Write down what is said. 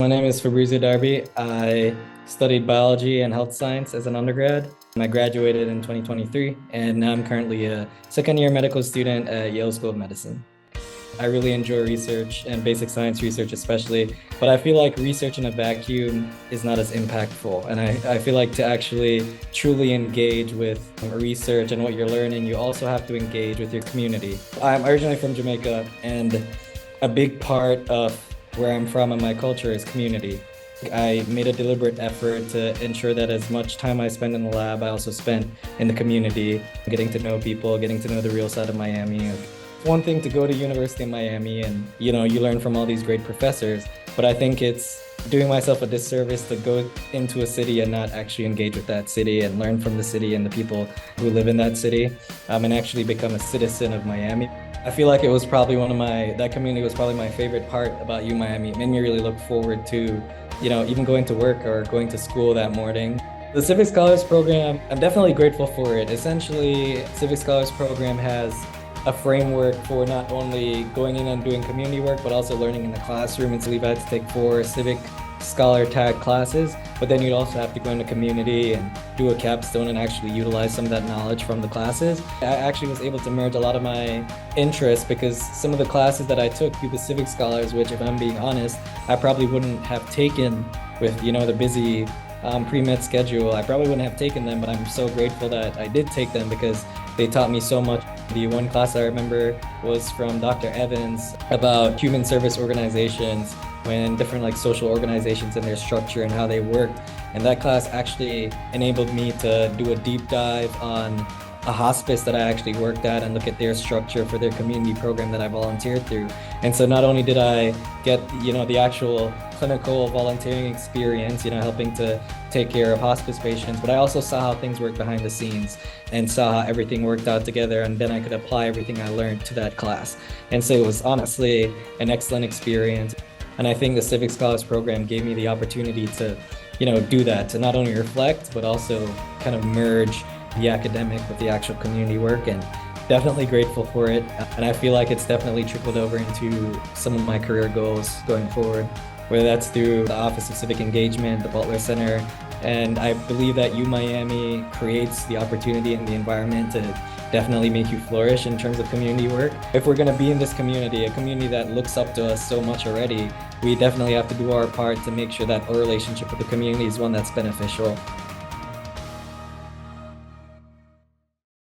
My name is Fabrizio Darby. I studied biology and health science as an undergrad. I graduated in 2023, and now I'm currently a second-year medical student at Yale School of Medicine. I really enjoy research and basic science research especially, but I feel like research in a vacuum is not as impactful. And I feel like to actually truly engage with research and what you're learning, you also have to engage with your community. I'm originally from Jamaica, and a big part of where I'm from and my culture is community. I made a deliberate effort to ensure that as much time I spend in the lab, I also spent in the community, getting to know people, getting to know the real side of Miami. It's one thing to go to University in Miami and, you learn from all these great professors, but I think it's doing myself a disservice to go into a city and not actually engage with that city and learn from the city and the people who live in that city, and actually become a citizen of Miami. I feel like it was probably that community was probably my favorite part about Miami. It made me really look forward to, even going to work or going to school that morning. The Civic Scholars Program, I'm definitely grateful for it. Essentially, Civic Scholars Program has a framework for not only going in and doing community work, but also learning in the classroom. And so we've had to take 4 Civic Scholar tag classes, but then you'd also have to go into community and do a capstone and actually utilize some of that knowledge from the classes. I actually was able to merge a lot of my interests because some of the classes that I took through the Civic Scholars, which if I'm being honest, I probably wouldn't have taken with, the busy pre-med schedule. I probably wouldn't have taken them, but I'm so grateful that I did take them because they taught me so much. The one class I remember was from Dr. Evans about human service organizations, when different social organizations and their structure and how they worked. And that class actually enabled me to do a deep dive on a hospice that I actually worked at and look at their structure for their community program that I volunteered through. And so not only did I get, the actual clinical volunteering experience, helping to take care of hospice patients, but I also saw how things work behind the scenes and saw how everything worked out together, and then I could apply everything I learned to that class. And so it was honestly an excellent experience. And I think the Civic Scholars Program gave me the opportunity to, do that, to not only reflect, but also kind of merge the academic with the actual community work, and definitely grateful for it. And I feel like it's definitely trickled over into some of my career goals going forward, whether that's through the Office of Civic Engagement, the Butler Center. And I believe that Miami creates the opportunity and the environment to definitely make you flourish in terms of community work. If we're going to be in this community, a community that looks up to us so much already, we definitely have to do our part to make sure that our relationship with the community is one that's beneficial.